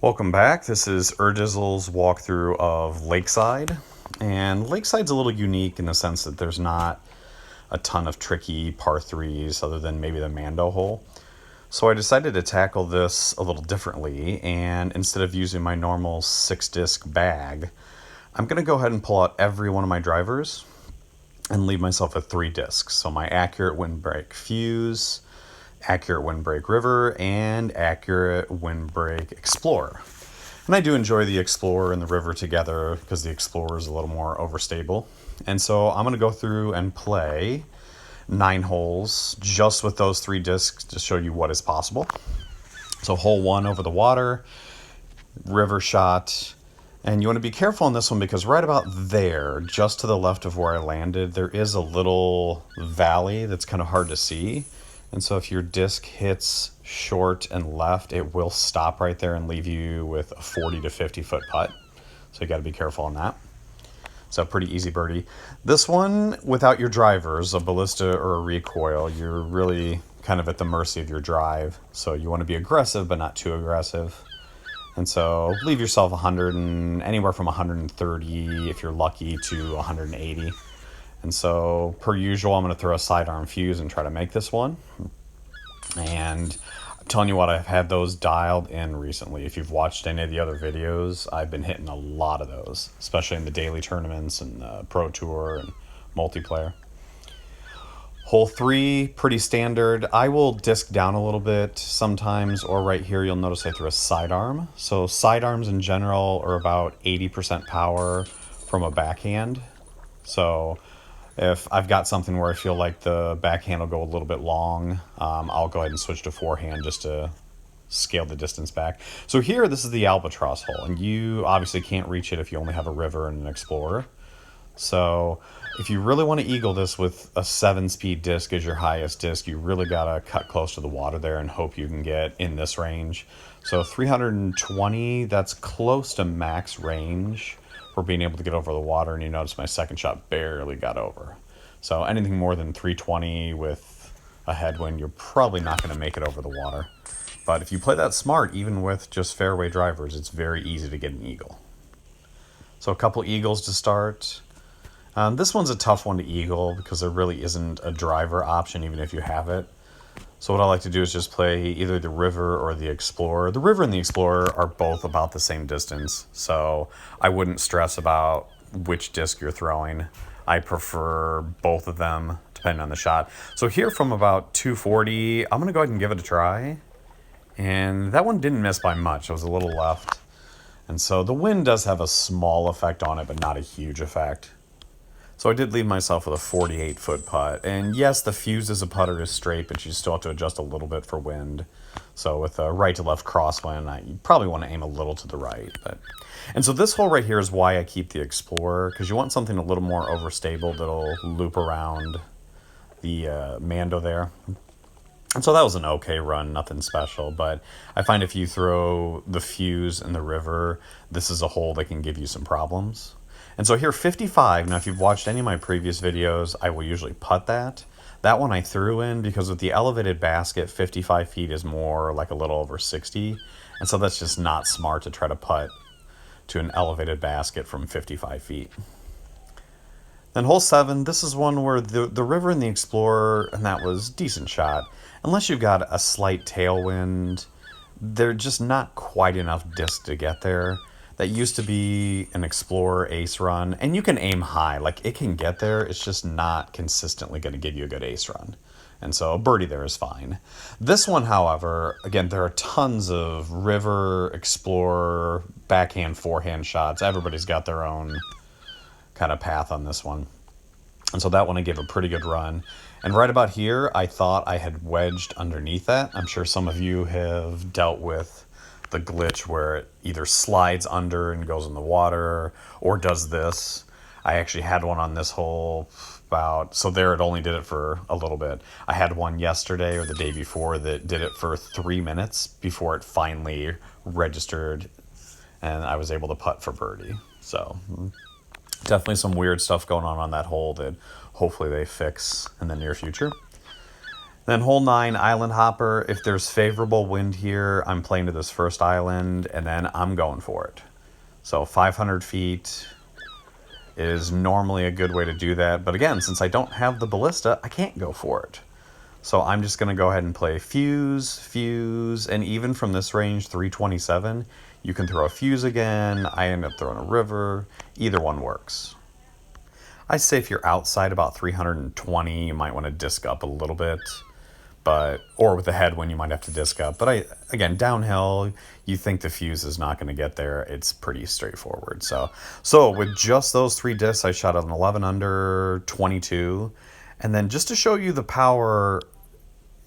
Welcome back. This is Urdizzle's walkthrough of Lakeside. And Lakeside's a little unique in the sense that there's not a ton of tricky par threes other than maybe the Mando hole. So I decided to tackle this a little differently, and instead of using my normal 6-disc bag, I'm going to go ahead and pull out every one of my drivers and leave myself with 3 discs. So my Accurate Windbreak Fuse, Accurate Windbreak River, and Accurate Windbreak Explorer. And I do enjoy the Explorer and the River together because the Explorer is a little more overstable. And so I'm going to go through and play 9 holes just with those 3 discs to show you what is possible. So hole 1 over the water, river shot, and you want to be careful on this one because right about there, just to the left of where I landed, there is a little valley that's kind of hard to see. And so if your disc hits short and left, it will stop right there and leave you with a 40 to 50 foot putt. So you got to be careful on that. So pretty easy birdie. This one, without your drivers, a ballista or a recoil, you're really kind of at the mercy of your drive. So you want to be aggressive, but not too aggressive. And so leave yourself 100 and anywhere from 130 if you're lucky to 180. And so, per usual, I'm going to throw a sidearm fuse and try to make this one. And I'm telling you what, I've had those dialed in recently. If you've watched any of the other videos, I've been hitting a lot of those, especially in the daily tournaments and the Pro Tour and multiplayer. Hole 3, pretty standard. I will disc down a little bit sometimes, or right here you'll notice I threw a sidearm. So sidearms in general are about 80% power from a backhand. So if I've got something where I feel like the backhand will go a little bit long, I'll go ahead and switch to forehand just to scale the distance back. So here, this is the Albatross Hole, and you obviously can't reach it if you only have a river and an Explorer. So if you really want to eagle this with a 7-speed disc as your highest disc, you really got to cut close to the water there and hope you can get in this range. So 320, that's close to max range for being able to get over the water, and you notice my second shot barely got over. So anything more than 320 with a headwind, you're probably not going to make it over the water. But if you play that smart, even with just fairway drivers, it's very easy to get an eagle. So a couple eagles to start. This one's a tough one to eagle because there really isn't a driver option even if you have it. So what I like to do is just play either the River or the Explorer. The River and the Explorer are both about the same distance, so I wouldn't stress about which disc you're throwing. I prefer both of them depending on the shot. So here from about 240, I'm going to go ahead and give it a try. And that one didn't miss by much. It was a little left. And so the wind does have a small effect on it, but not a huge effect. So I did leave myself with a 48-foot putt. And yes, the fuse as a putter is straight, but you still have to adjust a little bit for wind. So with a right to left crosswind, you probably want to aim a little to the right. And so this hole right here is why I keep the Explorer, because you want something a little more overstable that'll loop around the Mando there. And so that was an okay run, nothing special. But I find if you throw the fuse in the river, this is a hole that can give you some problems. And so here, 55, now if you've watched any of my previous videos, I will usually putt that. That one I threw in because with the elevated basket, 55 feet is more like a little over 60. And so that's just not smart to try to putt to an elevated basket from 55 feet. Then hole 7, this is one where the River and the Explorer, and that was decent shot. Unless you've got a slight tailwind, they're just not quite enough disc to get there. That used to be an Explorer ace run, and you can aim high. Like, it can get there, it's just not consistently going to give you a good ace run. And so a birdie there is fine. This one, however, again, there are tons of River, Explorer, backhand, forehand shots. Everybody's got their own kind of path on this one. And so that one I gave a pretty good run. And right about here, I thought I had wedged underneath that. I'm sure some of you have dealt with the glitch where it either slides under and goes in the water or does this. I actually had one on this hole so there it only did it for a little bit. I had one yesterday or the day before that did it for 3 minutes before it finally registered and I was able to putt for birdie. So definitely some weird stuff going on that hole that hopefully they fix in the near future. Then hole 9, Island Hopper. If there's favorable wind here, I'm playing to this first island, and then I'm going for it. So 500 feet is normally a good way to do that. But again, since I don't have the ballista, I can't go for it. So I'm just going to go ahead and play fuse, fuse, and even from this range, 327, you can throw a fuse again. I end up throwing a river. Either one works. I'd say if you're outside about 320, you might want to disc up a little bit. Or with a headwind, you might have to disc up. But again, downhill, you think the fuse is not going to get there. It's pretty straightforward. So with just those 3 discs, I shot an 11 under, 22. And then just to show you the power,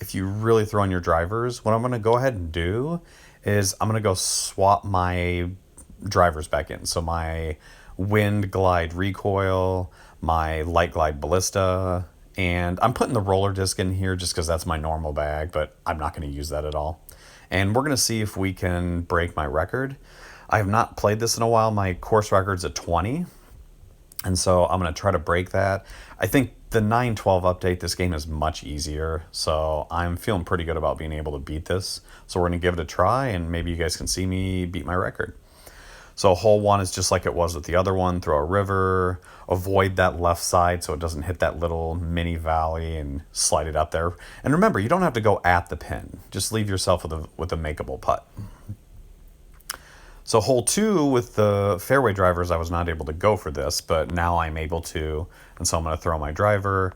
if you really throw in your drivers, what I'm going to go ahead and do is I'm going to go swap my drivers back in. So my wind glide recoil, my light glide ballista, and I'm putting the roller disc in here just because that's my normal bag, but I'm not going to use that at all. And we're going to see if we can break my record. I have not played this in a while. My course record's a 20. And so I'm going to try to break that. I think the 9.12 update, this game is much easier. So I'm feeling pretty good about being able to beat this. So we're going to give it a try, and maybe you guys can see me beat my record. So hole 1 is just like it was with the other one. Throw a river, avoid that left side so it doesn't hit that little mini valley, and slide it up there. And remember, you don't have to go at the pin. Just leave yourself with a makeable putt. So hole 2 with the fairway drivers, I was not able to go for this, but now I'm able to. And so I'm going to throw my driver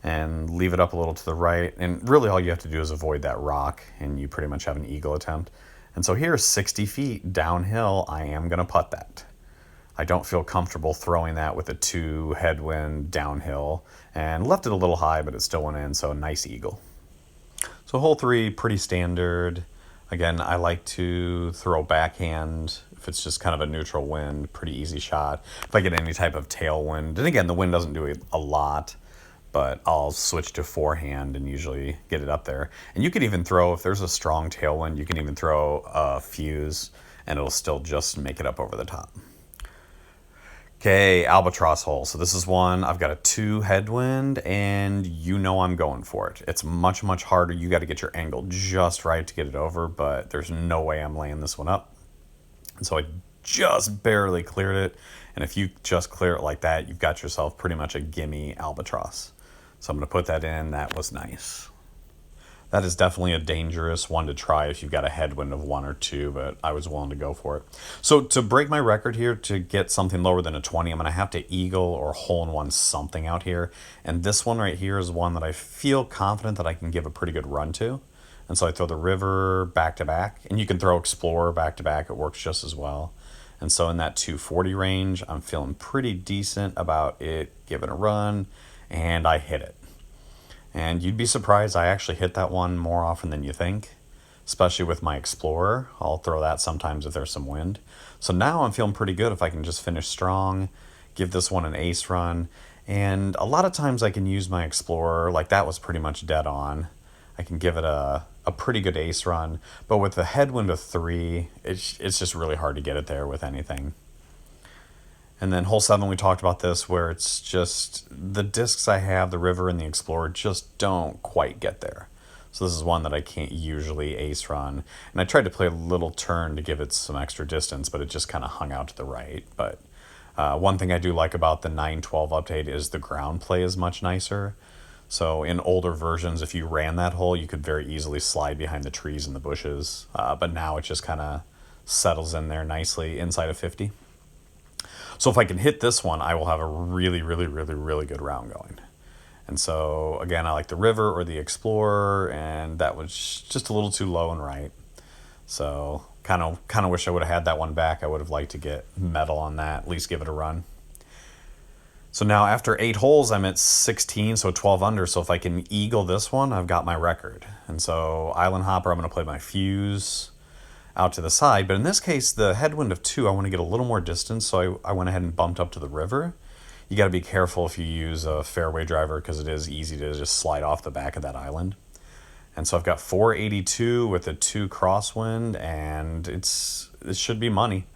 and leave it up a little to the right. And really all you have to do is avoid that rock, and you pretty much have an eagle attempt. And so here's 60 feet downhill. I am going to putt that. I don't feel comfortable throwing that with a 2 headwind downhill, and left it a little high, but it still went in, so nice eagle. So hole 3, pretty standard. Again, I like to throw backhand if it's just kind of a neutral wind, pretty easy shot. If I get any type of tailwind, and again, the wind doesn't do a lot, but I'll switch to forehand and usually get it up there. And you can even throw, if there's a strong tailwind, you can even throw a fuse and it'll still just make it up over the top. Okay, Albatross Hole. So this is one, I've got a 2 headwind, and you know I'm going for it. It's much, much harder. You got to get your angle just right to get it over, but there's no way I'm laying this one up. And so I just barely cleared it. And if you just clear it like that, you've got yourself pretty much a gimme albatross. So I'm going to put that in. That was nice. That is definitely a dangerous one to try if you've got a headwind of 1 or 2, but I was willing to go for it. So to break my record here, to get something lower than a 20, I'm going to have to eagle or hole-in-one something out here. And this one right here is one that I feel confident that I can give a pretty good run to. And so I throw the river back-to-back, and you can throw explorer back-to-back. It works just as well. And so in that 240 range, I'm feeling pretty decent about it giving a run, and I hit it. And you'd be surprised, I actually hit that one more often than you think, especially with my Explorer. I'll throw that sometimes if there's some wind. So now I'm feeling pretty good if I can just finish strong, give this one an ace run. And a lot of times I can use my Explorer, like that was pretty much dead on. I can give it a pretty good ace run, but with the headwind of 3, it's just really hard to get it there with anything. And then hole 7, we talked about this, where it's just the discs I have, the river and the Explorer, just don't quite get there. So this is one that I can't usually ace run. And I tried to play a little turn to give it some extra distance, but it just kind of hung out to the right. But one thing I do like about the 9.12 update is the ground play is much nicer. So in older versions, if you ran that hole, you could very easily slide behind the trees and the bushes. But now it just kind of settles in there nicely inside of 50. So if I can hit this one, I will have a really, really, really, really good round going. And so, again, I like the river or the Explorer, and that was just a little too low and right. So kind of wish I would have had that one back. I would have liked to get metal on that, at least give it a run. So now after 8 holes, I'm at 16, so 12 under. So if I can eagle this one, I've got my record. And so Island Hopper, I'm going to play my fuse out to the side, but in this case, the headwind of 2, I want to get a little more distance, so I went ahead and bumped up to the river. You got to be careful if you use a fairway driver, because it is easy to just slide off the back of that island. And so I've got 482 with a 2 crosswind, and it should be money.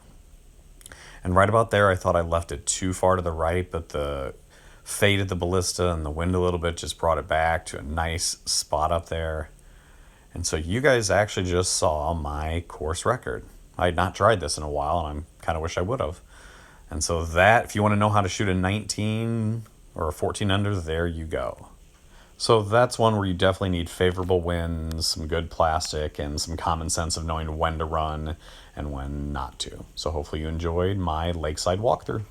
And right about there, I thought I left it too far to the right, but the faded the ballista, and the wind a little bit just brought it back to a nice spot up there. And so you guys actually just saw my course record. I had not tried this in a while, and I kind of wish I would have. And so that, if you want to know how to shoot a 19 or a 14 under, there you go. So that's one where you definitely need favorable winds, some good plastic, and some common sense of knowing when to run and when not to. So hopefully you enjoyed my Lakeside walkthrough.